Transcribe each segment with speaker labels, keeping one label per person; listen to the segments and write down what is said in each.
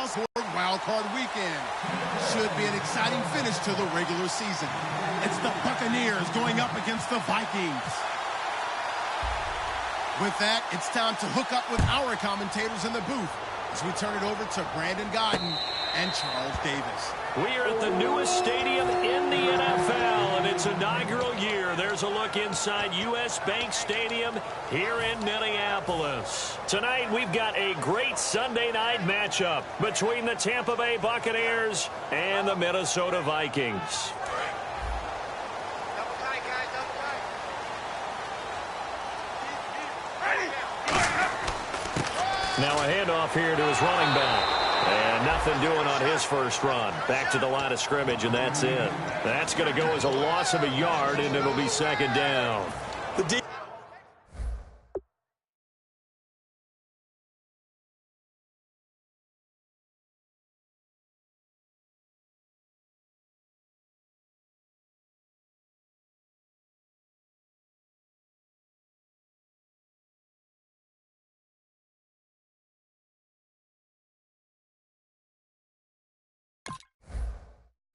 Speaker 1: PS4 Wild Card Weekend. Should be an exciting finish to the regular season. It's the Buccaneers going up against the Vikings. With that, it's time to hook up with our commentators in the booth as we turn it over to Brandon Godden and Charles Davis.
Speaker 2: We are at the newest stadium in the NFL, and its inaugural year. There's a look inside U.S. Bank Stadium here in Minneapolis. Tonight, we've got a great Sunday night matchup between the Tampa Bay Buccaneers and the Minnesota Vikings. Now a handoff here to his running back. And nothing doing on his first run. Back to the line of scrimmage, and that's it. That's going to go as a loss of a yard, and it'll be second down.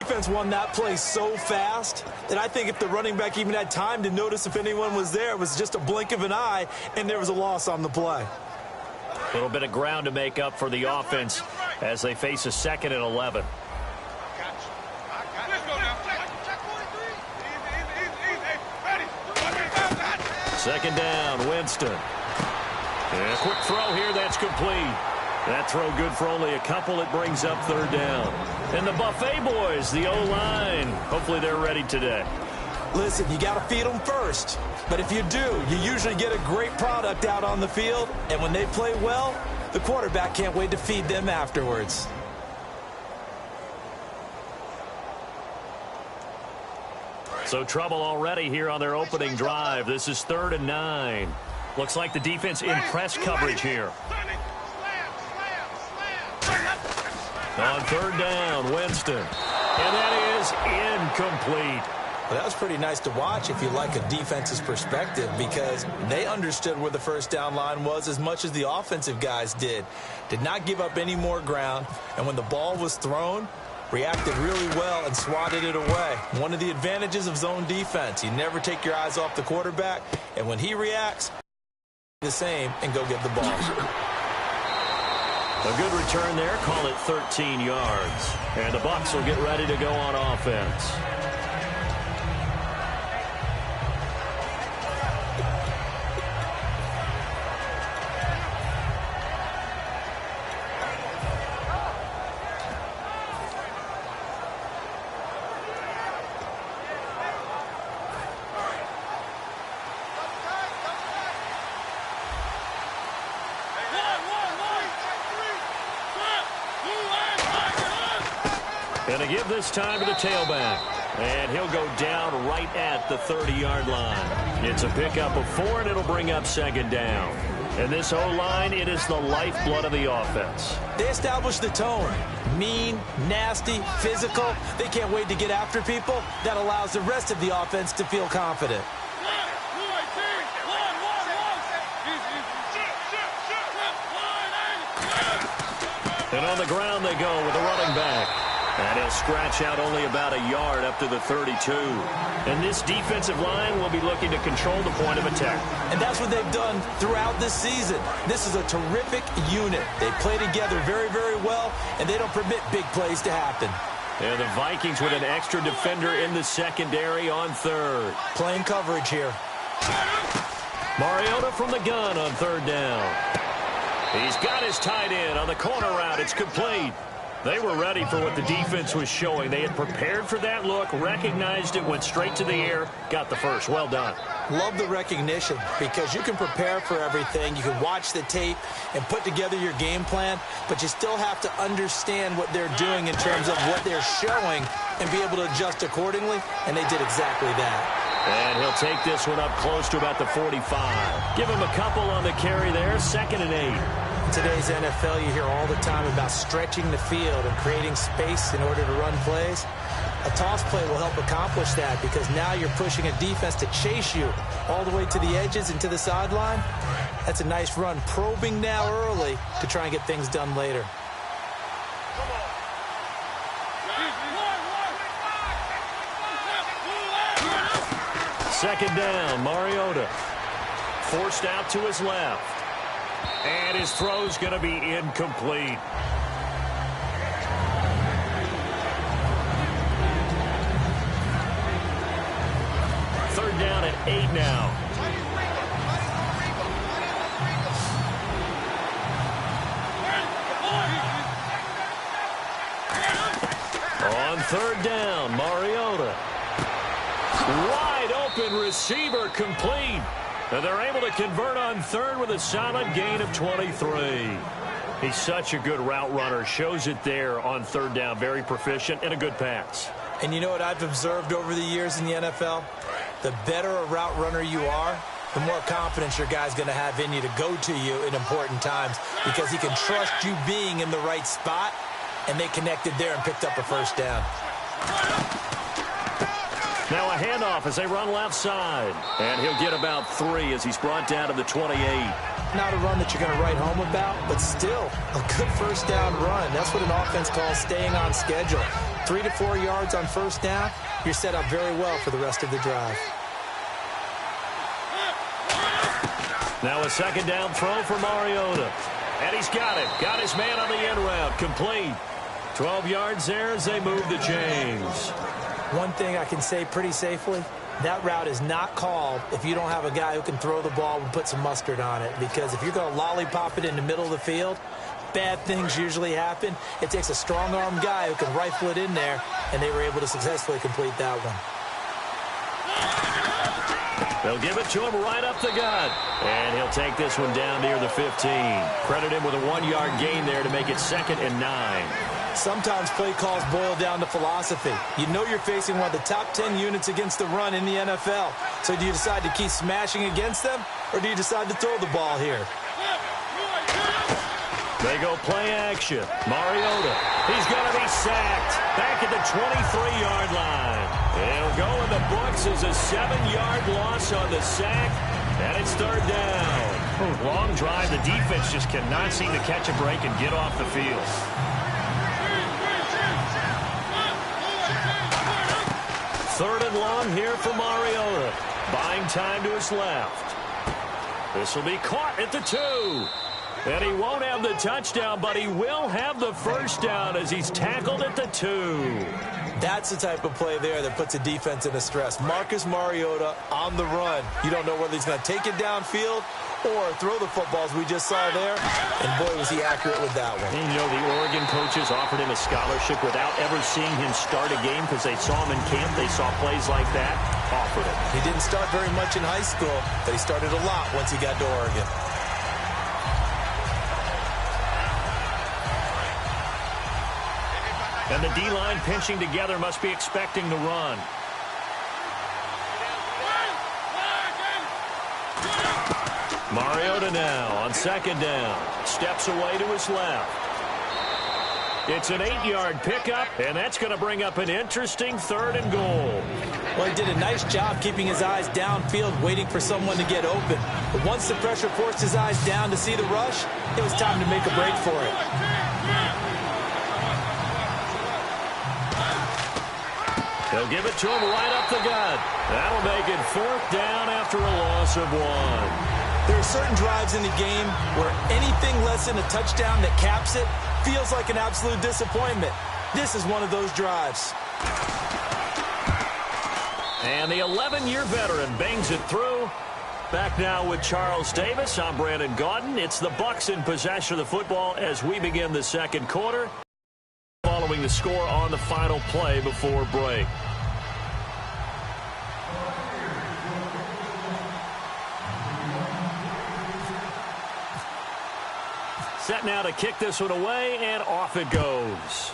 Speaker 3: Defense won that play so fast that I think if the running back even had time to notice if anyone was there, it was just a blink of an eye, and there was a loss on the play.
Speaker 2: A little bit of ground to make up for the offense as they face a 2nd and 11. Second down, Winston. And a quick throw here, that's complete. That throw good for only a couple. It brings up third down. And the Buffet boys, the O-line, hopefully they're ready today.
Speaker 3: Listen, you got to feed them first. But if you do, you usually get a great product out on the field. And when they play well, the quarterback can't wait to feed them afterwards.
Speaker 2: So trouble already here on their opening drive. This is 3rd and 9. Looks like the defense in press coverage here. On 3rd down, Winston. And that is incomplete.
Speaker 3: Well, that was pretty nice to watch if you like a defense's perspective, because they understood where the first down line was as much as the offensive guys did. Did not give up any more ground, and when the ball was thrown, reacted really well and swatted it away. One of the advantages of zone defense, you never take your eyes off the quarterback, and when he reacts, the same and go get the ball.
Speaker 2: A good return there. Call it 13 yards. And the Bucs will get ready to go on offense. Going to give this time to the tailback. And he'll go down right at the 30-yard line. It's a pickup of 4, and it'll bring up second down. And this O-line, it is the lifeblood of the offense.
Speaker 3: They establish the tone. Mean, nasty, physical. They can't wait to get after people. That allows the rest of the offense to feel confident.
Speaker 2: And on the ground they go with a running back. And he'll scratch out only about a yard up to the 32. And this defensive line will be looking to control the point of attack.
Speaker 3: And that's what they've done throughout this season. This is a terrific unit. They play together very, very well, and they don't permit big plays to happen.
Speaker 2: And the Vikings with an extra defender in the secondary on 3rd.
Speaker 3: Playing coverage here.
Speaker 2: Mariota from the gun on 3rd down. He's got his tight end on the corner route. It's complete. They were ready for what the defense was showing. They had prepared for that look, recognized it, went straight to the air, got the first. Well done.
Speaker 3: Love the recognition, because you can prepare for everything. You can watch the tape and put together your game plan, but you still have to understand what they're doing in terms of what they're showing and be able to adjust accordingly, and they did exactly that.
Speaker 2: And he'll take this one up close to about the 45. Give him a couple on the carry there, 2nd and 8.
Speaker 3: In today's NFL, you hear all the time about stretching the field and creating space in order to run plays. A toss play will help accomplish that, because now you're pushing a defense to chase you all the way to the edges and to the sideline. That's a nice run, probing now early to try and get things done later.
Speaker 2: second down, Mariota. Forced out to his left. And his throw's going to be incomplete. Third down at 8 now. On third down, Mariota. Wide open receiver complete. And they're able to convert on third with a solid gain of 23. He's such a good route runner. Shows it there on third down. Very proficient and a good pass.
Speaker 3: And you know what I've observed over the years in the NFL? The better a route runner you are, the more confidence your guy's going to have in you to go to you in important times because he can trust you being in the right spot, and they connected there and picked up a first down.
Speaker 2: Now a handoff as they run left side. And he'll get about 3 as he's brought down to the 28.
Speaker 3: Not a run that you're going to write home about, but still a good first down run. That's what an offense calls staying on schedule. 3 to 4 yards on first down, you're set up very well for the rest of the drive.
Speaker 2: Now a second down throw for Mariota. And he's got it. Got his man on the end route. Complete. 12 yards there as they move the chains.
Speaker 3: One thing I can say pretty safely, that route is not called if you don't have a guy who can throw the ball and put some mustard on it. Because if you're going to lollipop it in the middle of the field, bad things usually happen. It takes a strong-armed guy who can rifle it in there, and they were able to successfully complete that one.
Speaker 2: They'll give it to him right up the gut. And he'll take this one down near the 15. Credit him with a 1-yard gain there to make it 2nd and 9.
Speaker 3: Sometimes play calls boil down to philosophy. You know you're facing one of the top 10 units against the run in the NFL. So do you decide to keep smashing against them, or do you decide to throw the ball here?
Speaker 2: They go play action. Mariota. He's going to be sacked. Back at the 23-yard line. It'll go in the books as a 7-yard loss on the sack. And it's third down. Long drive. The defense just cannot seem to catch a break and get off the field. Third and long here for Mariota. Buying time to his left. This will be caught at the 2. And he won't have the touchdown, but he will have the first down as he's tackled at the 2.
Speaker 3: That's the type of play there that puts a defense in a stress. Marcus Mariota on the run. You don't know whether he's going to take it downfield or throw the footballs we just saw there. And boy, was he accurate with that one.
Speaker 2: And you know, the Oregon coaches offered him a scholarship without ever seeing him start a game because they saw him in camp. They saw plays like that. Offered him.
Speaker 3: He didn't start very much in high school, but he started a lot once he got to Oregon.
Speaker 2: And the D-line pinching together must be expecting the run. Mariota now on second down. Steps away to his left. It's an 8-yard pickup, and that's going to bring up an interesting 3rd and goal.
Speaker 3: Well, he did a nice job keeping his eyes downfield, waiting for someone to get open. But once the pressure forced his eyes down to see the rush, it was time to make a break for it.
Speaker 2: They'll give it to him right up the gut. That'll make it 4th down after a loss of 1.
Speaker 3: There are certain drives in the game where anything less than a touchdown that caps it feels like an absolute disappointment. This is one of those drives.
Speaker 2: And the 11-year veteran bangs it through. Back now with Charles Davis. I'm Brandon Gaudin. It's the Bucs in possession of the football as we begin the second quarter. Following the score on the final play before break. Set now to kick this one away, and off it goes.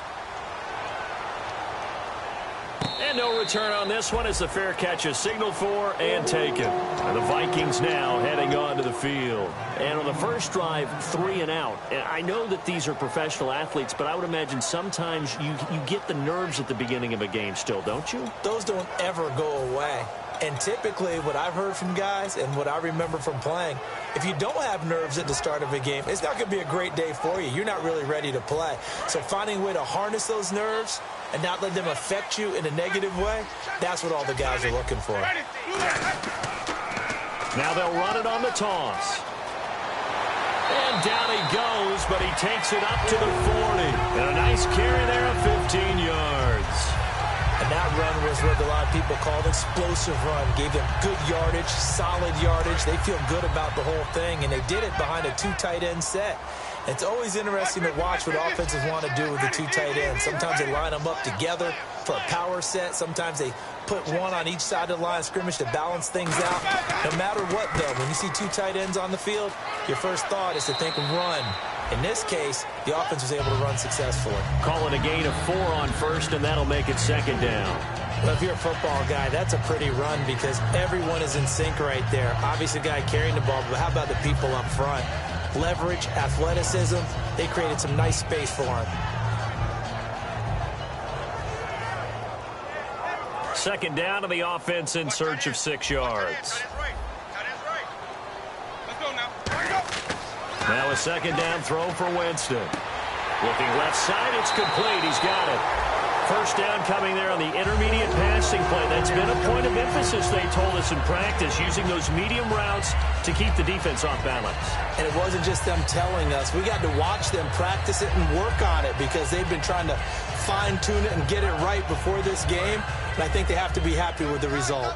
Speaker 2: And no return on this one as the fair catch is signaled for and taken. And the Vikings now heading onto the field. And on the first drive, 3 and out. And I know that these are professional athletes, but I would imagine sometimes you get the nerves at the beginning of a game still, don't you?
Speaker 3: Those don't ever go away. And typically what I've heard from guys and what I remember from playing, if you don't have nerves at the start of a game, it's not going to be a great day for you. You're not really ready to play. So finding a way to harness those nerves and not let them affect you in a negative way, that's what all the guys are looking for.
Speaker 2: Now they'll run it on the toss. And down he goes, but he takes it up to the 40. And a nice carry there of 15 yards.
Speaker 3: And that run was what a lot of people called explosive run. Gave them good yardage, solid yardage. They feel good about the whole thing, and they did it behind a 2 tight end set. It's always interesting to watch what offenses want to do with the 2 tight ends. Sometimes they line them up together for a power set. Sometimes they put one on each side of the line of scrimmage to balance things out. No matter what, though, when you see 2 tight ends on the field, your first thought is to think run. In this case, the offense was able to run successfully.
Speaker 2: Calling a gain of 4 on first, and that'll make it second down.
Speaker 3: Well, if you're a football guy, that's a pretty run because everyone is in sync right there. Obviously, the guy carrying the ball, but how about the people up front? Leverage, athleticism, they created some nice space for him.
Speaker 2: Second down to the offense in search of 6 yards. Now a second down throw for Winston. Looking left side, it's complete. He's got it. First down coming there on the intermediate passing play. That's been a point of emphasis, they told us in practice, using those medium routes to keep the defense off balance.
Speaker 3: And it wasn't just them telling us. We got to watch them practice it and work on it because they've been trying to fine-tune it and get it right before this game. And I think they have to be happy with the result.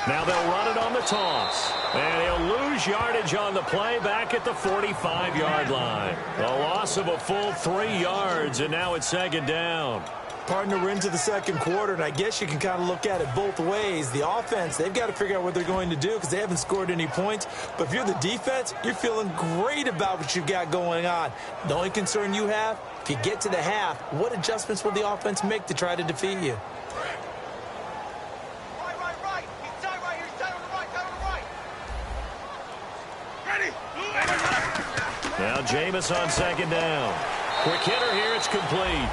Speaker 2: Now they'll run it on the toss. And he'll lose yardage on the play back at the 45-yard line. A loss of a full 3 yards, and now it's second down.
Speaker 3: Partner, we're into the second quarter, and I guess you can kind of look at it both ways. The offense, they've got to figure out what they're going to do because they haven't scored any points. But if you're the defense, you're feeling great about what you've got going on. The only concern you have, if you get to the half, what adjustments will the offense make to try to defeat you?
Speaker 2: Now Jameis on second down. Quick hitter here, it's complete.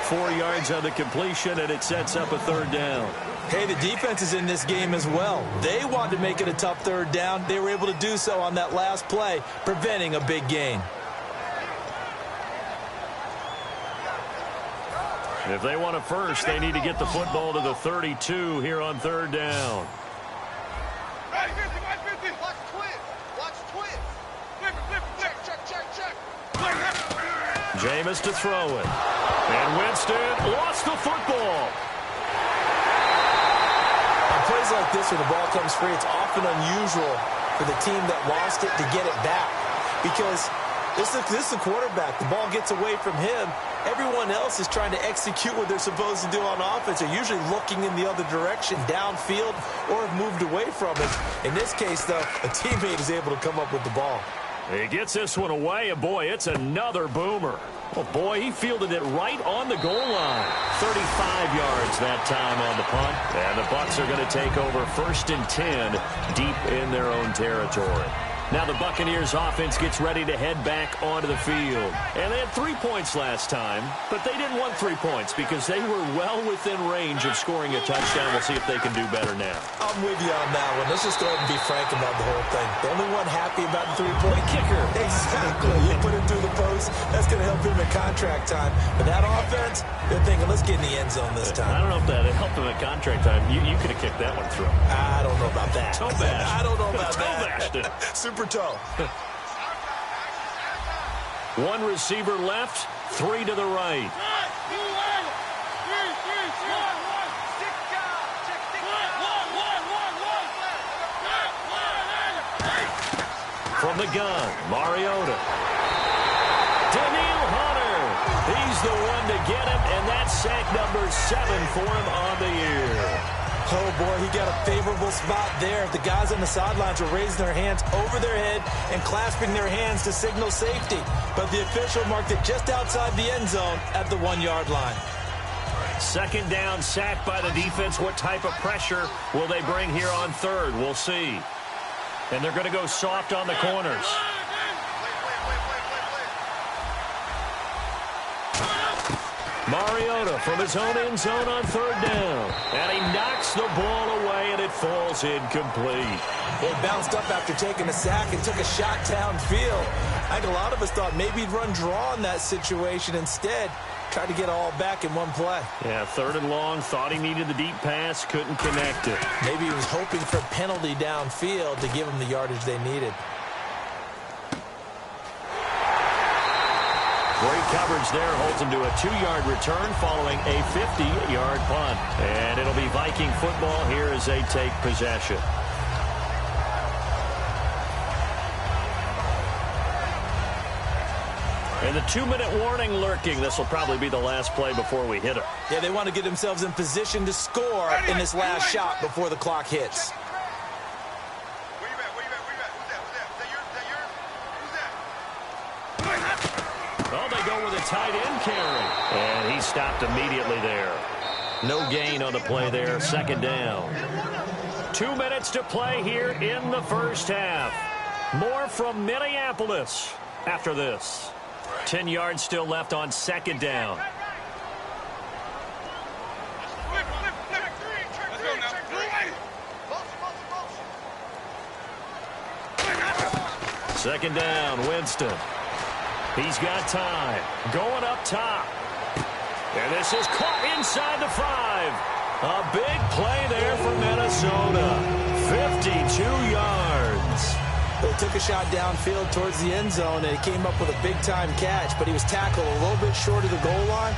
Speaker 2: 4 yards on the completion, and it sets up a third down.
Speaker 3: Hey, the defense is in this game as well. They wanted to make it a tough third down. They were able to do so on that last play, preventing a big gain.
Speaker 2: If they want a first, they need to get the football to the 32 here on third down. Jameis to throw it. And Winston lost the football.
Speaker 3: On plays like this where the ball comes free, it's often unusual for the team that lost it to get it back. Because this is the quarterback. The ball gets away from him. Everyone else is trying to execute what they're supposed to do on offense. They're usually looking in the other direction, downfield, or have moved away from it. In this case, though, a teammate is able to come up with the ball.
Speaker 2: He gets this one away, and boy, it's another boomer. Oh, boy, he fielded it right on the goal line. 35 yards that time on the punt. And the Bucs are going to take over 1st and 10 deep in their own territory. Now the Buccaneers offense gets ready to head back onto the field. And they had 3 points last time, but they didn't want 3 points because they were well within range of scoring a touchdown. We'll see if they can do better now.
Speaker 3: I'm with you on that one. Let's just go ahead and be frank about the whole thing. The only one happy about the 3-point
Speaker 2: kicker.
Speaker 3: Exactly. You put him through the post. That's going to help him in contract time. But that offense, they're thinking, let's get in the end zone this time.
Speaker 2: I don't know if that helped him at contract time. You could have kicked that one through.
Speaker 3: I don't know about that.
Speaker 2: Toe bash.
Speaker 3: I don't know about
Speaker 2: Toe
Speaker 3: that.
Speaker 2: bashed it.
Speaker 3: Super toe.
Speaker 2: One receiver left, 3 to the right. From the gun, Mariota. Daniil Hunter. He's the one to get him, and that's sack number 7 for him on the year.
Speaker 3: Oh, boy, he got a favorable spot there. The guys on the sidelines were raising their hands over their head and clasping their hands to signal safety. But the official marked it just outside the end zone at the 1-yard line.
Speaker 2: Second down, sack by the defense. What type of pressure will they bring here on third? We'll see. And they're going to go soft on the corners. Mariota from his own end zone on third down. And he knocks the ball away, and it falls incomplete.
Speaker 3: He bounced up after taking a sack and took a shot downfield. I think a lot of us thought maybe he'd run draw in that situation. Instead, tried to get it all back in one play.
Speaker 2: Yeah, third and long. Thought he needed the deep pass. Couldn't connect it.
Speaker 3: Maybe he was hoping for a penalty downfield to give him the yardage they needed.
Speaker 2: Great coverage there. Holds him to a 2-yard return following a 50-yard punt. And it'll be Viking football here as they take possession. And the 2-minute warning lurking. This will probably be the last play before we hit it.
Speaker 3: Yeah, they want to get themselves in position to score in this last shot before the clock hits.
Speaker 2: Oh, they go with a tight end carry. And he stopped immediately there. No gain on the play there. Second down. 2 minutes to play here in the first half. More from Minneapolis after this. 10 yards still left on second down. Second down, Winston. He's got time. Going up top. And this is caught inside the 5. A big play there for Minnesota. 52 yards.
Speaker 3: They took a shot downfield towards the end zone, and he came up with a big-time catch, but he was tackled a little bit short of the goal line.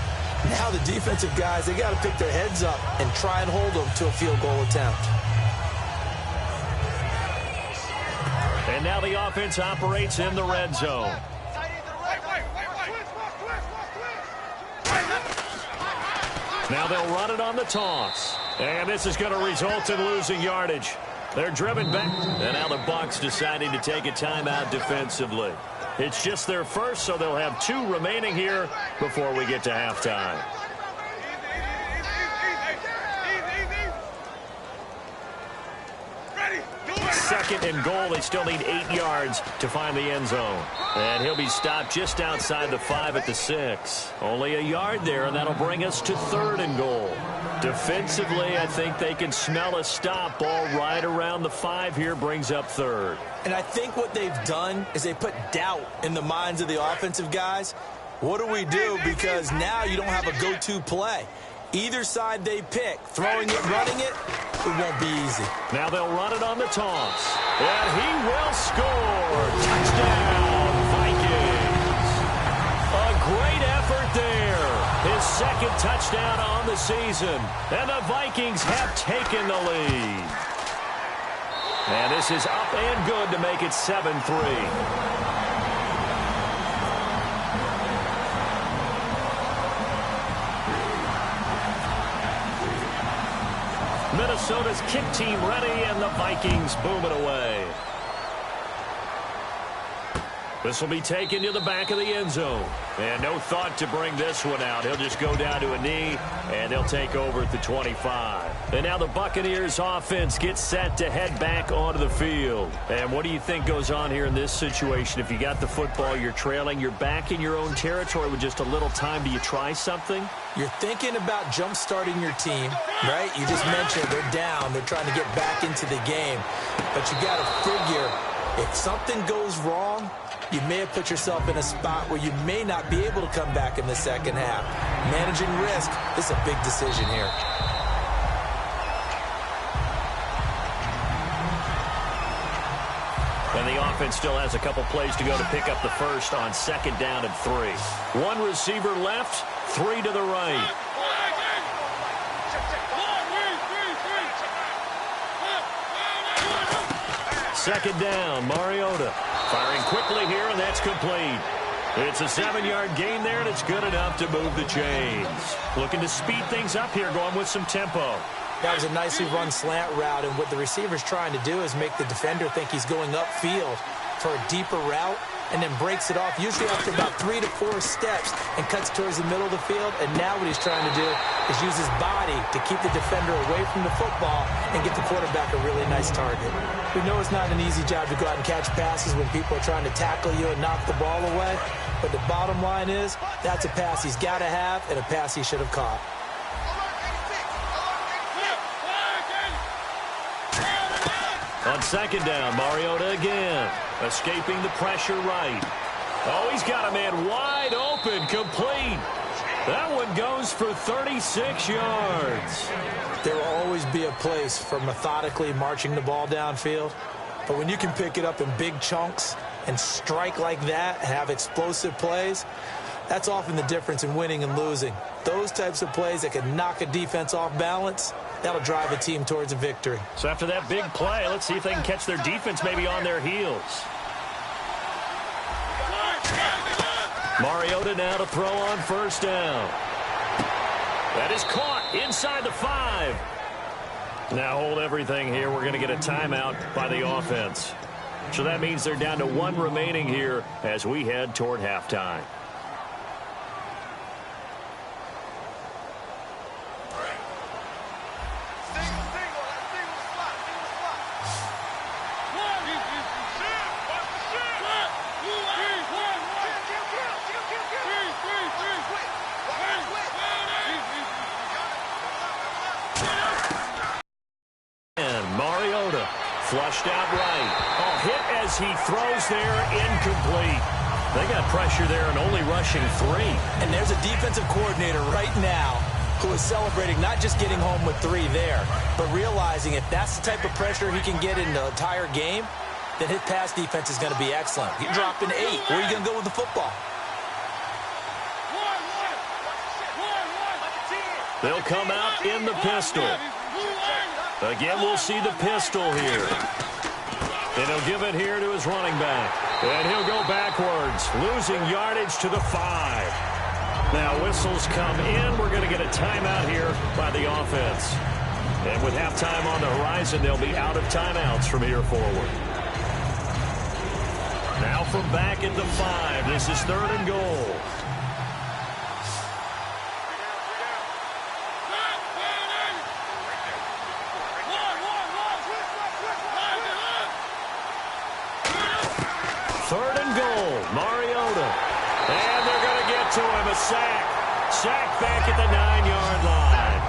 Speaker 3: Now the defensive guys, they got to pick their heads up and try and hold them to a field goal attempt.
Speaker 2: And now the offense operates in the red zone. Now they'll run it on the toss. And this is going to result in losing yardage. They're driven back. And now the Bucs deciding to take a timeout defensively. It's just their first, so they'll have 2 remaining here before we get to halftime. Second and goal. They still need 8 yards to find the end zone. And he'll be stopped just outside the 5 at the 6. Only a yard there, and that'll bring us to third and goal. Defensively, I think they can smell a stop. Ball right around the 5 here brings up third.
Speaker 3: And I think what they've done is they put doubt in the minds of the offensive guys. What do we do? Because now you don't have a go-to play. Either side they pick, throwing it, running it, it won't be easy.
Speaker 2: Now they'll run it on the toss. And he will score. Touchdown, Vikings. A great effort there. His second touchdown on the season. And the Vikings have taken the lead. And this is up and good to make it 7-3. Minnesota's kick team ready, and the Vikings boom it away. This will be taken to the back of the end zone. And no thought to bring this one out. He'll just go down to a knee, and they'll take over at the 25. And now the Buccaneers offense gets set to head back onto the field. And what do you think goes on here in this situation? If you got the football, you're trailing, you're back in your own territory with just a little time. Do you try something?
Speaker 3: You're thinking about jump-starting your team, right? You just mentioned they're down. They're trying to get back into the game. But you got to figure if something goes wrong, you may have put yourself in a spot where you may not be able to come back in the second half. Managing risk is a big decision here.
Speaker 2: And the offense still has a couple plays to go to pick up the first on second down and 3. 1 receiver left, 3 to the right. Second down, Mariota. Firing quickly here, and that's complete. It's a 7-yard gain there, and it's good enough to move the chains. Looking to speed things up here, going with some tempo.
Speaker 3: That was a nicely run slant route, and what the receiver's trying to do is make the defender think he's going upfield for a deeper route. and then breaks it off, usually after about 3 to 4 steps, and cuts towards the middle of the field. And now what he's trying to do is use his body to keep the defender away from the football and get the quarterback a really nice target. We know it's not an easy job to go out and catch passes when people are trying to tackle you and knock the ball away, but the bottom line is that's a pass he's got to have and a pass he should have caught.
Speaker 2: On second down, Mariota again, escaping the pressure right. Oh, he's got a man wide open, complete. That one goes for 36 yards.
Speaker 3: There will always be a place for methodically marching the ball downfield, but when you can pick it up in big chunks and strike like that, have explosive plays, that's often the difference in winning and losing. Those types of plays that can knock a defense off balance, that'll drive a team towards a victory.
Speaker 2: So after that big play, let's see if they can catch their defense maybe on their heels. Mariota now to throw on first down. That is caught inside the 5. Now hold everything here. We're going to get a timeout by the offense. So that means they're down to 1 remaining here as we head toward halftime. Flushed out right. Oh, hit as he throws there, incomplete. They got pressure there and only rushing 3.
Speaker 3: And there's a defensive coordinator right now who is celebrating not just getting home with 3 there, but realizing if that's the type of pressure he can get in the entire game, then his pass defense is going to be excellent. You're dropping 8. Where are you going to go with the football?
Speaker 2: They'll come out in the pistol. Again, we'll see the pistol here. And he'll give it here to his running back. And he'll go backwards, losing yardage to the 5. Now whistles come in. We're going to get a timeout here by the offense. And with halftime on the horizon, they'll be out of timeouts from here forward. Now from back at the 5. This is 3rd and goal. Mariota. And they're going to get to him. A sack. Sack back at the 9-yard line.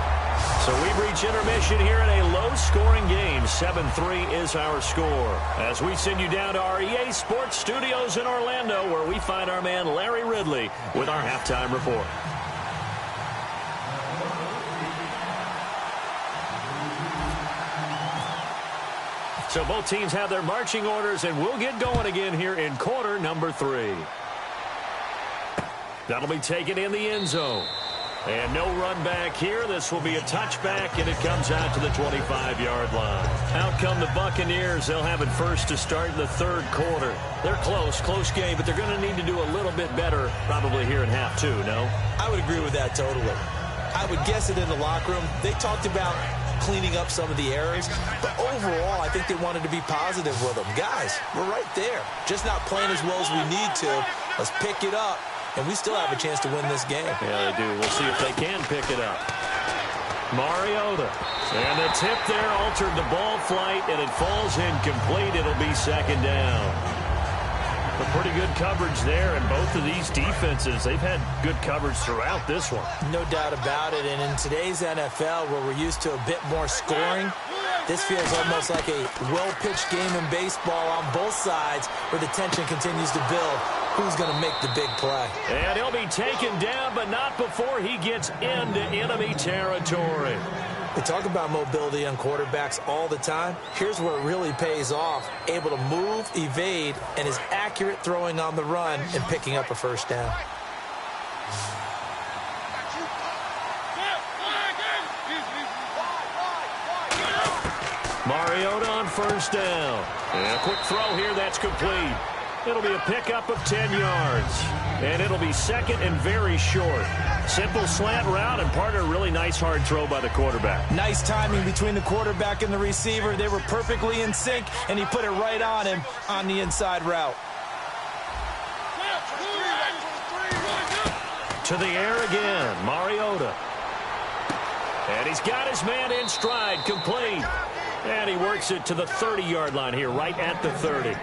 Speaker 2: So we reach intermission here in a low-scoring game. 7-3 is our score. As we send you down to our EA Sports Studios in Orlando, where we find our man Larry Ridley with our halftime report. So both teams have their marching orders, and we'll get going again here in quarter number 3. That'll be taken in the end zone. And no run back here. This will be a touchback, and it comes out to the 25-yard line. Out come the Buccaneers. They'll have it first to start in the 3rd quarter. They're close game, but they're going to need to do a little bit better probably here in half 2, no?
Speaker 3: I would agree with that totally. I would guess it in the locker room. They talked about cleaning up some of the errors, but overall I think they wanted to be positive with them. Guys, we're right there, just not playing as well as we need to. Let's pick it up, and we still have a chance to win this game.
Speaker 2: Yeah, they do. We'll see if they can pick it up. Mariota, and the tip there altered the ball flight, and it falls incomplete. It'll be 2nd down. But pretty good coverage there, and both of these defenses, they've had good coverage throughout this one.
Speaker 3: No doubt about it, and in today's NFL, where we're used to a bit more scoring, this feels almost like a well-pitched game in baseball on both sides, where the tension continues to build. Who's going to make the big play?
Speaker 2: And he'll be taken down, but not before he gets into enemy territory.
Speaker 3: We talk about mobility on quarterbacks all the time. Here's where it really pays off. Able to move, evade, and is accurate throwing on the run and picking up a first down.
Speaker 2: Mariota on first down. And a quick throw here, that's complete. It'll be a pickup of 10 yards. And it'll be 2nd and very short. Simple slant route, and part of a really nice hard throw by the quarterback.
Speaker 3: Nice timing between the quarterback and the receiver. They were perfectly in sync, and he put it right on him on the inside route.
Speaker 2: To the air again, Mariota. And he's got his man in stride, complete. And he works it to the 30-yard line here, right at the 30.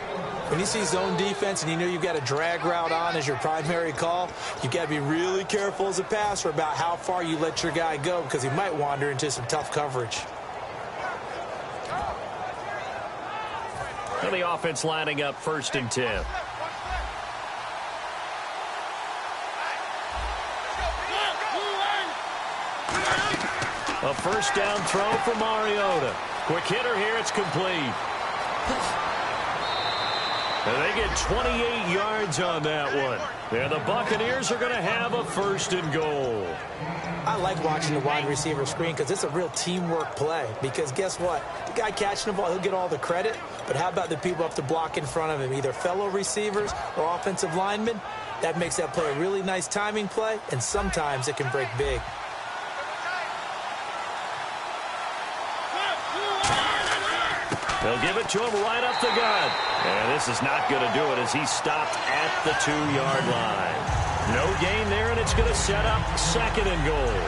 Speaker 3: When you see zone defense and you know you've got a drag route on as your primary call, you've got to be really careful as a passer about how far you let your guy go because he might wander into some tough coverage.
Speaker 2: And the offense lining up 1st and 10. A first down throw for Mariota. Quick hitter here, it's complete. And they get 28 yards on that one. And the Buccaneers are going to have a 1st and goal.
Speaker 3: I like watching the wide receiver screen because it's a real teamwork play. Because guess what? The guy catching the ball, he'll get all the credit. But how about the people up to block in front of him, either fellow receivers or offensive linemen? That makes that play a really nice timing play, and sometimes it can break big.
Speaker 2: They'll give it to him right up the gut. And this is not going to do it as he's stopped at the 2-yard line. No gain there, and it's going to set up 2nd and goal.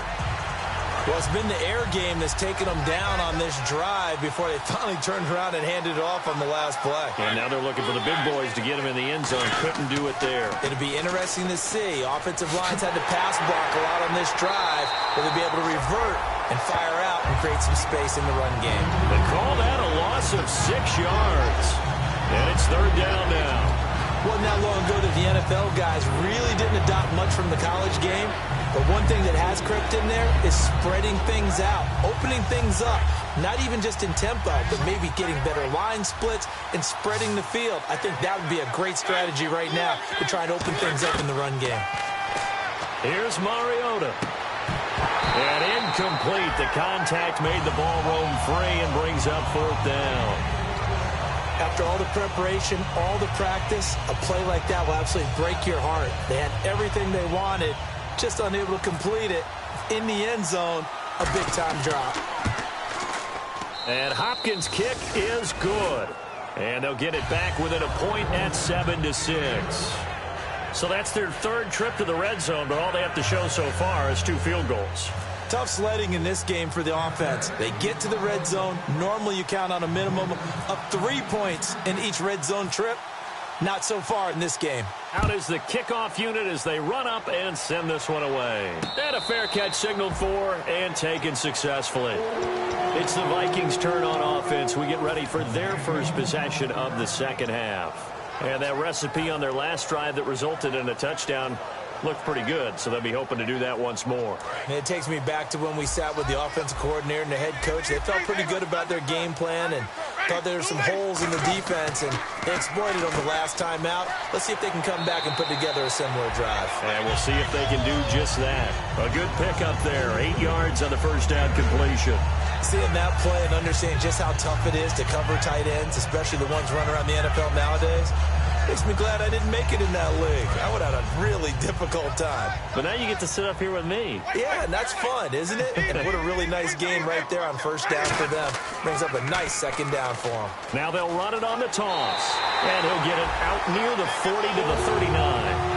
Speaker 3: Well, it's been the air game that's taken them down on this drive before they finally turned around and handed it off on the last play.
Speaker 2: And now they're looking for the big boys to get him in the end zone. Couldn't do it there.
Speaker 3: It'll be interesting to see. Offensive lines had to pass block a lot on this drive. Will they be able to revert and fire out and create some space in the run game?
Speaker 2: They call that a loss of 6 yards. And it's 3rd down now.
Speaker 3: Wasn't that long ago that the NFL guys really didn't adopt much from the college game. But one thing that has crept in there is spreading things out, opening things up, not even just in tempo, but maybe getting better line splits and spreading the field. I think that would be a great strategy right now to try and open things up in the run game.
Speaker 2: Here's Mariota. And incomplete. The contact made the ball roam free and brings up 4th down.
Speaker 3: After all the preparation, all the practice, a play like that will absolutely break your heart. They had everything they wanted, just unable to complete it. In the end zone, a big-time drop.
Speaker 2: And Hopkins' kick is good. And they'll get it back within a point at 7-6. So that's their 3rd trip to the red zone, but all they have to show so far is 2 field goals.
Speaker 3: Tough sledding in this game for the offense. They get to the red zone. Normally you count on a minimum of 3 points in each red zone trip. Not so far in this game.
Speaker 2: Out is the kickoff unit as they run up and send this one away. And a fair catch signaled for and taken successfully. It's the Vikings' turn on offense. We get ready for their first possession of the 2nd half. And that recipe on their last drive that resulted in a touchdown looked pretty good, so they'll be hoping to do that once more.
Speaker 3: And it takes me back to when we sat with the offensive coordinator and the head coach. They felt pretty good about their game plan and thought there were some holes in the defense, and they exploited them the last time out. Let's see if they can come back and put together a similar drive.
Speaker 2: And we'll see if they can do just that. A good pickup there, 8 yards on the first down completion.
Speaker 3: Seeing that play and understanding just how tough it is to cover tight ends, especially the ones running around the NFL nowadays, makes me glad I didn't make it in that league. I would have had a really difficult time.
Speaker 2: But now you get to sit up here with me.
Speaker 3: Yeah, and that's fun, isn't it? And what a really nice game right there on first down for them. Brings up a nice 2nd down for them.
Speaker 2: Now they'll run it on the toss. And he'll get it out near the 40 to the 39.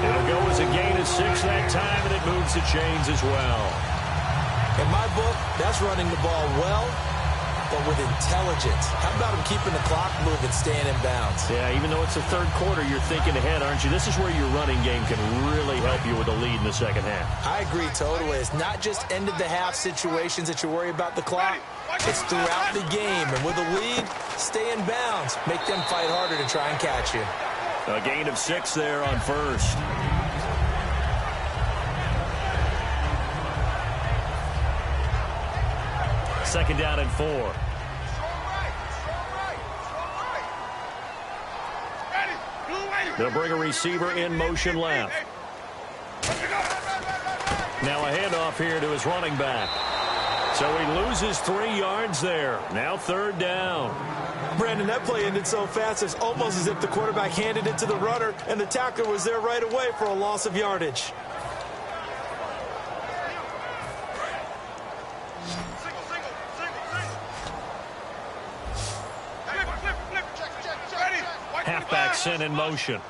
Speaker 2: It'll go as a gain of 6 that time, and it moves the chains as well.
Speaker 3: In my book, that's running the ball well, but with intelligence. How about him keeping the clock moving, staying in bounds?
Speaker 2: Yeah, even though it's the 3rd quarter, you're thinking ahead, aren't you? This is where your running game can really help you with a lead in the 2nd half.
Speaker 3: I agree totally. It's not just end-of-the-half situations that you worry about the clock. It's throughout the game. And with a lead, stay in bounds. Make them fight harder to try and catch you.
Speaker 2: A gain of 6 there on first. Second down and 4. They'll bring a receiver in motion left. Now a handoff here to his running back. So he loses 3 yards there. Now 3rd down.
Speaker 3: Brandon, that play ended so fast, it's almost as if the quarterback handed it to the runner, and the tackler was there right away for a loss of yardage.
Speaker 2: Halfback sent in motion.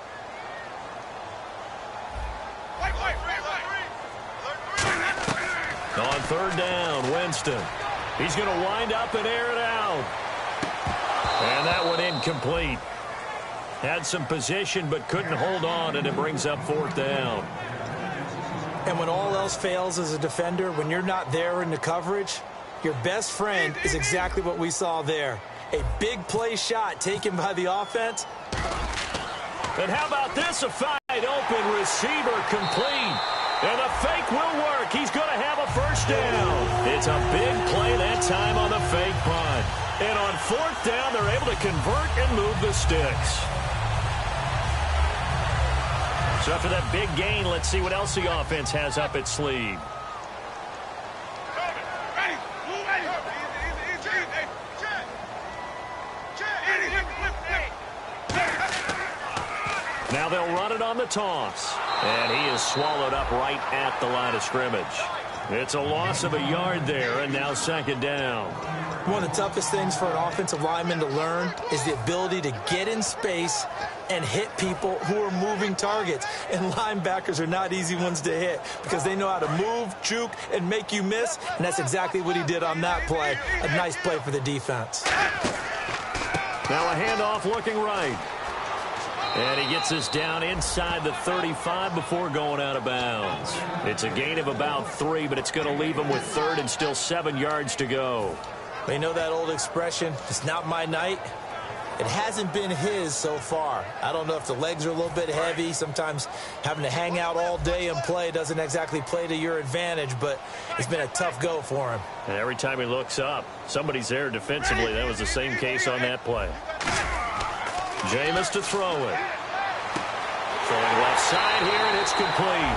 Speaker 2: On third down, Winston. He's going to wind up and air it out. And that one incomplete. Had some position but couldn't hold on, and it brings up fourth down.
Speaker 3: And when all else fails as a defender, when you're not there in the coverage, your best friend is exactly what we saw there. A big play shot taken by the offense.
Speaker 2: And how about this? A wide open receiver complete. And the fake will work. He's going to have a first down. It's a big play that time on the fake punt. And on fourth down, they're able to convert and move the sticks. So after that big gain, let's see what else the offense has up its sleeve. Now they'll run it on the toss. And he is swallowed up right at the line of scrimmage. It's a loss of a yard there, and now second down.
Speaker 3: One of the toughest things for an offensive lineman to learn is the ability to get in space and hit people who are moving targets. And linebackers are not easy ones to hit because they know how to move, juke, and make you miss. And that's exactly what he did on that play. A nice play for the defense.
Speaker 2: Now a handoff looking right. And he gets us down inside the 35 before going out of bounds. It's a gain of about 3, but it's going to leave him with third and still 7 yards to go.
Speaker 3: You know that old expression, it's not my night? It hasn't been his so far. I don't know if the legs are a little bit heavy. Sometimes having to hang out all day and play doesn't exactly play to your advantage, but it's been a tough go for him.
Speaker 2: And every time he looks up, somebody's there defensively. That was the same case on that play. Jameis to throw it. Throwing left side here, and it's complete.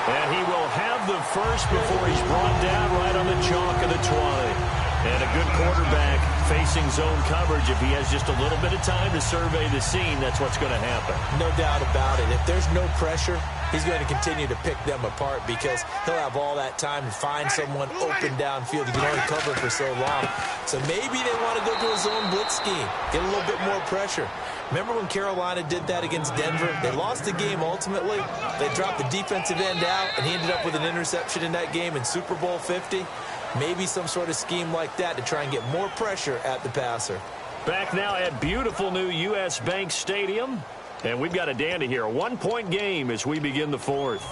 Speaker 2: And he will have the first before he's brought down right on the chalk of the 20. And a good quarterback facing zone coverage. If he has just a little bit of time to survey the scene, that's what's going to happen.
Speaker 3: No doubt about it. If there's no pressure, he's going to continue to pick them apart because he'll have all that time to find someone open downfield. He can only cover for so long. So maybe they want to go to a zone blitz scheme, get a little bit more pressure. Remember when Carolina did that against Denver? They lost the game ultimately. They dropped the defensive end out, and he ended up with an interception in that game in Super Bowl 50. Maybe some sort of scheme like that to try and get more pressure at the passer.
Speaker 2: Back now at beautiful new U.S. Bank Stadium. And we've got a dandy here. A 1-point game as we begin the fourth.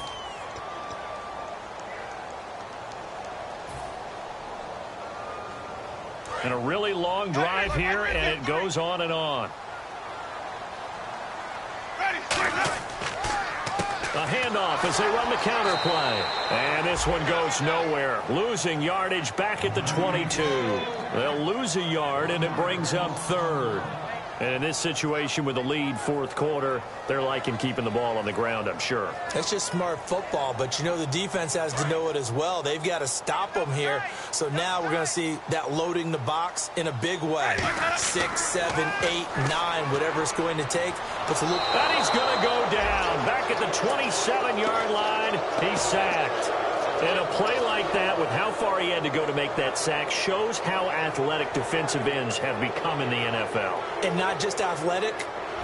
Speaker 2: And a really long drive here, and it goes on and on. A handoff as they run the counter play. And this one goes nowhere. Losing yardage back at the 22. They'll lose a yard, and it brings up third. And in this situation with the lead fourth quarter, they're liking keeping the ball on the ground, I'm sure.
Speaker 3: That's just smart football, but you know the defense has to know it as well. They've got to stop them here. So now we're going to see that loading the box in a big way. 6, 7, 8, 9, whatever it's going to take. Puts a look.
Speaker 2: And he's going to go down. Back at the 27-yard line, he's sacked. And a play like that, with how far he had to go to make that sack, shows how athletic defensive ends have become in the NFL.
Speaker 3: And not just athletic,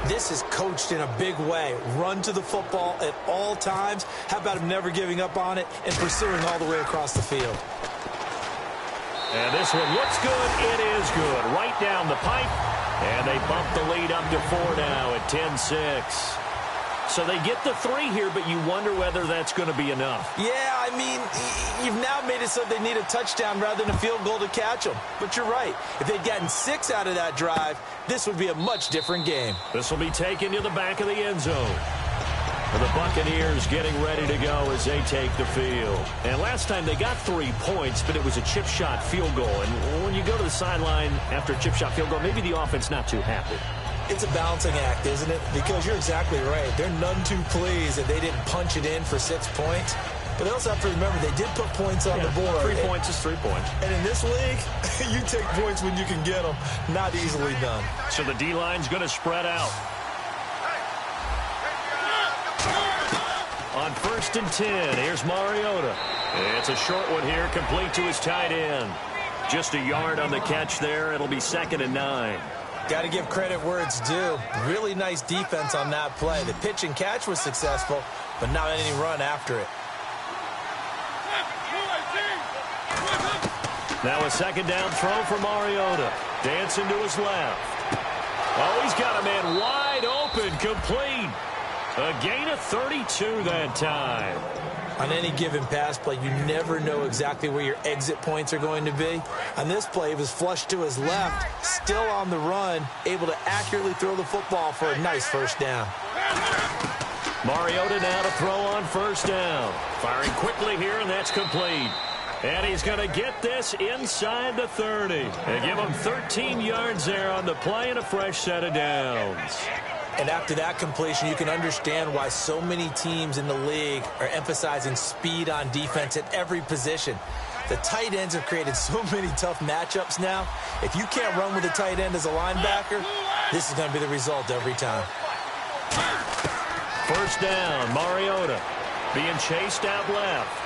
Speaker 3: this is coached in a big way. Run to the football at all times. How about him never giving up on it and pursuing all the way across the field?
Speaker 2: And this one looks good. It is good. Right down the pipe. And they bump the lead up to 4 now at 10-6. So they get the 3 here, but you wonder whether that's going to be enough.
Speaker 3: Yeah, I mean, you've now made it so they need a touchdown rather than a field goal to catch them. But you're right. If they'd gotten 6 out of that drive, this would be a much different game.
Speaker 2: This will be taken to the back of the end zone. And the Buccaneers getting ready to go as they take the field. And last time they got 3 points, but it was a chip shot field goal. And when you go to the sideline after a chip shot field goal, maybe the offense not too happy.
Speaker 3: It's a balancing act, isn't it? Because you're exactly right. They're none too pleased that they didn't punch it in for 6 points. But they also have to remember they did put points on the board.
Speaker 2: 3 points is 3 points.
Speaker 3: And in this league, you take points when you can get them. Not easily done.
Speaker 2: So the D-line's going to spread out. On 1st and 10, here's Mariota. It's a short one here, complete to his tight end. Just a yard on the catch there. It'll be 2nd and 9.
Speaker 3: Got to give credit where it's due. Really nice defense on that play. The pitch and catch was successful, but not any run after it.
Speaker 2: Now a second down throw for Mariota. Dancing to his left. Oh, he's got a man wide open, complete. A gain of 32 that time.
Speaker 3: On any given pass play, you never know exactly where your exit points are going to be. On this play, he was flushed to his left, still on the run, able to accurately throw the football for a nice first down.
Speaker 2: Mariota now to throw on first down. Firing quickly here, and that's complete. And he's going to get this inside the 30. And give him 13 yards there on the play and a fresh set of downs.
Speaker 3: And after that completion, you can understand why so many teams in the league are emphasizing speed on defense at every position. The tight ends have created so many tough matchups now. If you can't run with a tight end as a linebacker, this is going to be the result every time.
Speaker 2: First down, Mariota being chased out left.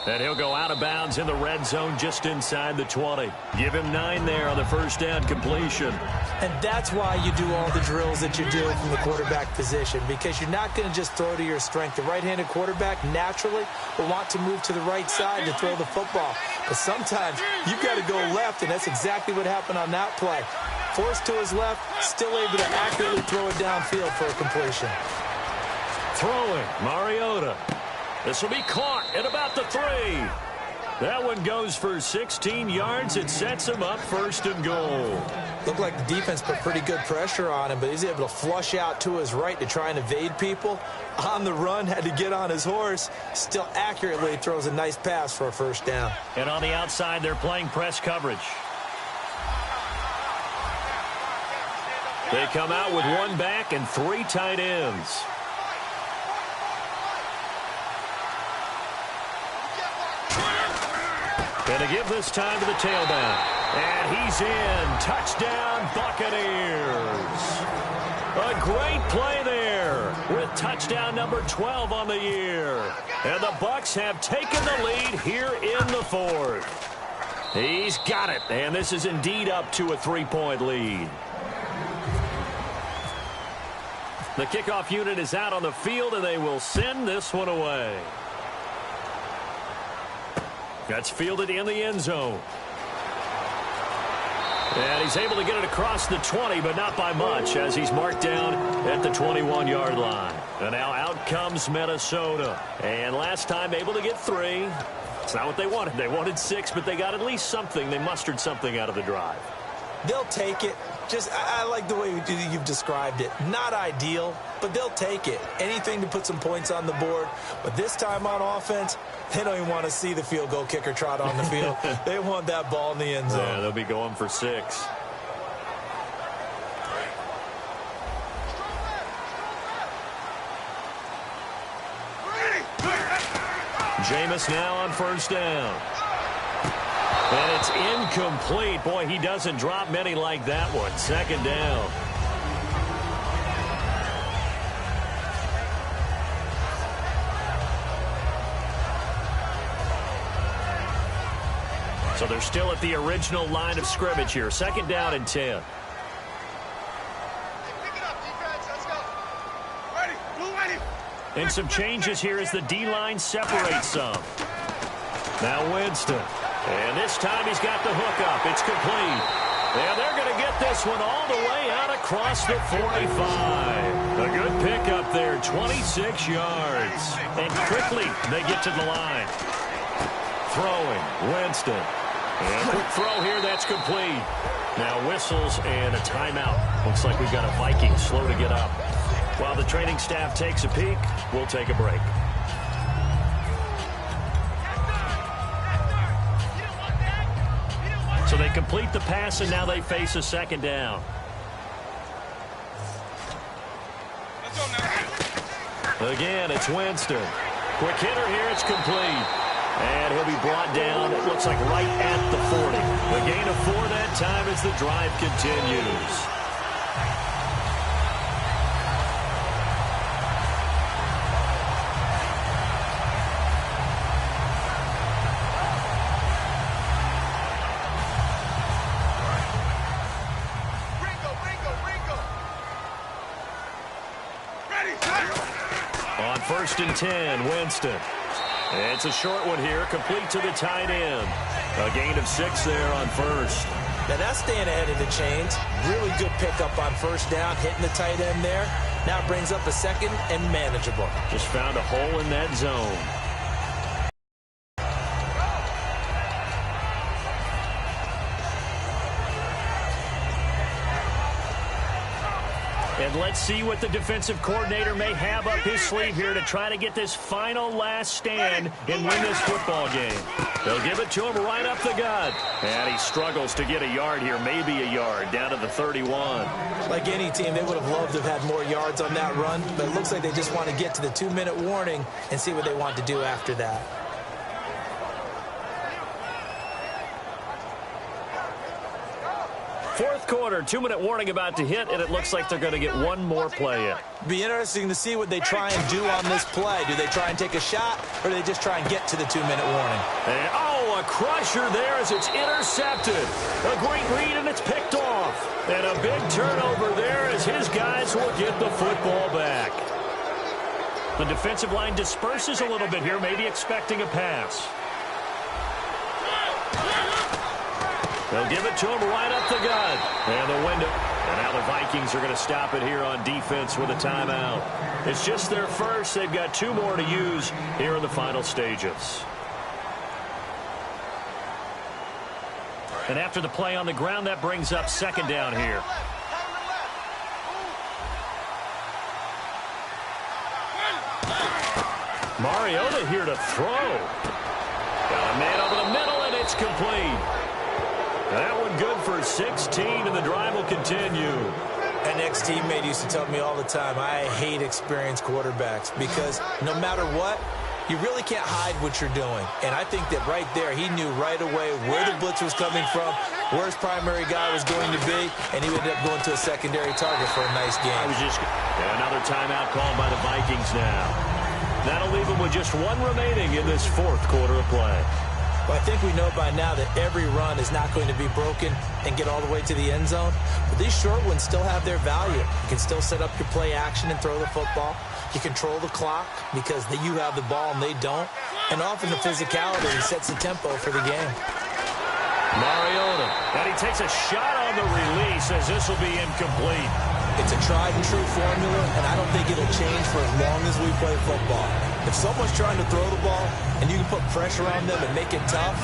Speaker 2: And he'll go out of bounds in the red zone just inside the 20. Give him 9 there on the first down completion.
Speaker 3: And that's why you do all the drills that you do from the quarterback position, because you're not going to just throw to your strength. The right-handed quarterback naturally will want to move to the right side to throw the football. But sometimes you've got to go left, and that's exactly what happened on that play. Forced to his left, still able to accurately throw it downfield for a completion.
Speaker 2: Throwing, Mariota. This will be caught at about the 3. That one goes for 16 yards. It sets him up first and goal.
Speaker 3: Looked like the defense put pretty good pressure on him, but he's able to flush out to his right to try and evade people. On the run, had to get on his horse. Still accurately throws a nice pass for a first down.
Speaker 2: And on the outside, they're playing press coverage. They come out with 1 back and 3 tight ends. And to give this time to the tailback. And he's in. Touchdown, Buccaneers. A great play there with touchdown number 12 on the year. And the Bucs have taken the lead here in the 4th. He's got it. And this is indeed up to a 3-point lead. The kickoff unit is out on the field, and they will send this one away. That's fielded in the end zone. And he's able to get it across the 20, but not by much, as he's marked down at the 21-yard line. And now out comes Minnesota. And last time able to get 3. It's not what they wanted. They wanted 6, but they got at least something. They mustered something out of the drive.
Speaker 3: They'll take it. I like the way you've described it. Not ideal, but they'll take it. Anything to put some points on the board. But this time on offense, they don't even want to see the field goal kicker trot on the field. They want that ball in the end zone.
Speaker 2: Yeah, they'll be going for 6. Jameis now on first down. And it's incomplete. Boy, he doesn't drop many like that one. Second down. So they're still at the original line of scrimmage here. Second down and 10. And some changes here as the D-line separates some. Now Winston. And this time he's got the hook up. It's complete. And they're going to get this one all the way out across the 45. A good pickup there, 26 yards. And quickly they get to the line. Throwing, Winston. And a quick throw here, that's complete. Now whistles and a timeout. Looks like we've got a Viking slow to get up. While the training staff takes a peek, we'll take a break. So they complete the pass, and now they face a second down. Again, it's Winston. Quick hitter here, it's complete. And he'll be brought down, it looks like right at the 40. The gain of 4 that time as the drive continues. On 1st and 10, Winston. It's a short one here, complete to the tight end. A gain of 6 there on first.
Speaker 3: Now that's staying ahead of the chains. Really good pickup on first down, hitting the tight end there. Now it brings up a second and manageable.
Speaker 2: Just found a hole in that zone. And let's see what the defensive coordinator may have up his sleeve here to try to get this final last stand and win this football game. They'll give it to him right up the gut. And he struggles to get a yard here, maybe a yard, down to the 31.
Speaker 3: Like any team, they would have loved to have had more yards on that run, but it looks like they just want to get to the 2-minute warning and see what they want to do after that.
Speaker 2: Fourth quarter, 2-minute warning about to hit, and it looks like they're going to get one more play in.
Speaker 3: Be interesting to see what they try and do on this play. Do they try and take a shot, or do they just try and get to the 2-minute warning?
Speaker 2: And, oh, a crusher there as it's intercepted. A great read, and it's picked off. And a big turnover there as his guys will get the football back. The defensive line disperses a little bit here, maybe expecting a pass. They'll give it to him right up the gut. And the window. And now the Vikings are going to stop it here on defense with a timeout. It's just their first. They've got 2 more to use here in the final stages. And after the play on the ground, that brings up second down here. Mariota here to throw. Got a man over the middle, and it's complete. That one good for 16, and the drive will continue.
Speaker 3: An ex-teammate used to tell me all the time, I hate experienced quarterbacks because no matter what, you really can't hide what you're doing. And I think that right there, he knew right away where the blitz was coming from, where his primary guy was going to be, and he ended up going to a secondary target for a nice game.
Speaker 2: Another timeout called by the Vikings now. That'll leave them with just 1 remaining in this fourth quarter of play.
Speaker 3: Well, I think we know by now that every run is not going to be broken and get all the way to the end zone. But these short ones still have their value. You can still set up your play action and throw the football. You control the clock because you have the ball and they don't. And often the physicality sets the tempo for the game.
Speaker 2: Mariota. And he takes a shot on the release as this will be incomplete.
Speaker 3: It's a tried-and-true formula, and I don't think it'll change for as long as we play football. If someone's trying to throw the ball and you can put pressure on them and make it tough,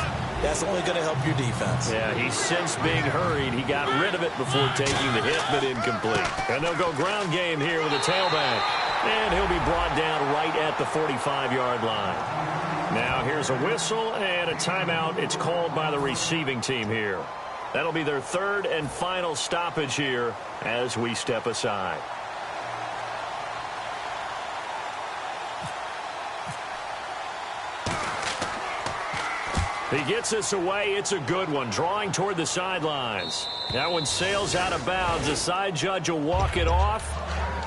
Speaker 3: that's only going to help your defense.
Speaker 2: Yeah, he sensed being hurried. He got rid of it before taking the hit, but incomplete. And they'll go ground game here with a tailback. And he'll be brought down right at the 45-yard line. Now here's a whistle and a timeout. It's called by the receiving team here. That'll be their third and final stoppage here as we step aside. He gets this away. It's a good one. Drawing toward the sidelines. That one sails out of bounds. The side judge will walk it off.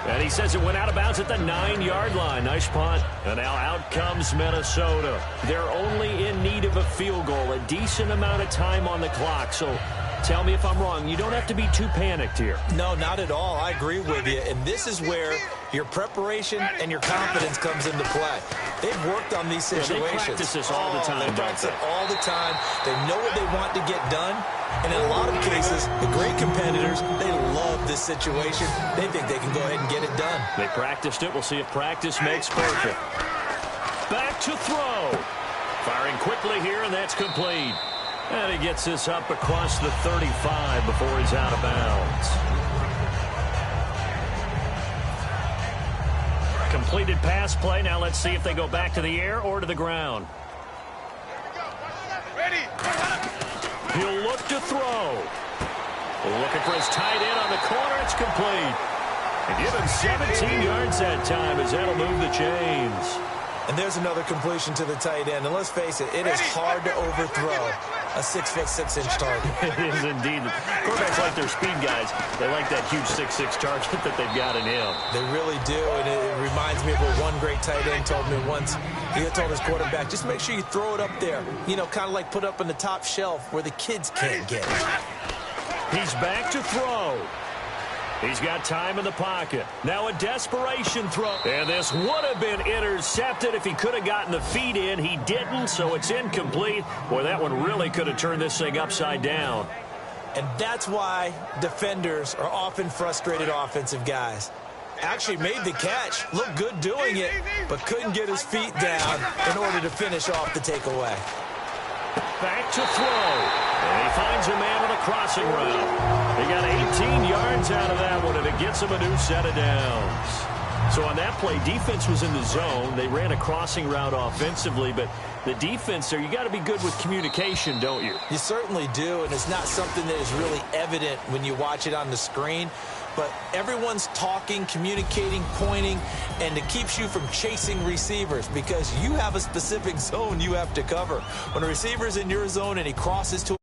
Speaker 2: And he says it went out of bounds at the 9-yard line. Nice punt. And now out comes Minnesota. They're only in need of a field goal. A decent amount of time on the clock. So tell me if I'm wrong. You don't have to be too panicked here.
Speaker 3: No, not at all. I agree with you. And this is where your preparation and your confidence comes into play. They've worked on these situations.
Speaker 2: Yeah, they practice this all the time.
Speaker 3: They practice it all the time. They know what they want to get done. And in a lot of cases, the great competitors, they love this situation. They think they can go ahead and get it done.
Speaker 2: They practiced it. We'll see if practice makes perfect. Back to throw. Firing quickly here, and that's complete. And he gets this up across the 35 before he's out of bounds. Completed pass play. Now let's see if they go back to the air or to the ground. He'll look to throw. Looking for his tight end on the corner. It's complete. And give him 17 yards that time as that'll move the chains.
Speaker 3: And there's another completion to the tight end. And let's face it, it is hard to overthrow a 6'6" target.
Speaker 2: It is indeed. Quarterbacks like their speed guys. They like that huge 6'6" target that they've got in him.
Speaker 3: They really do. And it reminds me of what one great tight end told me once. He told his quarterback, just make sure you throw it up there. You know, kind of like put up on the top shelf where the kids can't get it.
Speaker 2: He's back to throw. He's got time in the pocket. Now a desperation throw. And this would have been intercepted if he could have gotten the feet in. He didn't, so it's incomplete. Boy, that one really could have turned this thing upside down.
Speaker 3: And that's why defenders are often frustrated offensive guys. Actually made the catch, looked good doing it, but couldn't get his feet down in order to finish off the takeaway.
Speaker 2: Back to throw. And he finds a man on a crossing route. He got 18 yards out of that one, and it gets him a new set of downs. So on that play, defense was in the zone. They ran a crossing route offensively, but the defense there, you got to be good with communication, don't you?
Speaker 3: You certainly do, and it's not something that is really evident when you watch it on the screen. But everyone's talking, communicating, pointing, and it keeps you from chasing receivers because you have a specific zone you have to cover. When a receiver's in your zone and he crosses to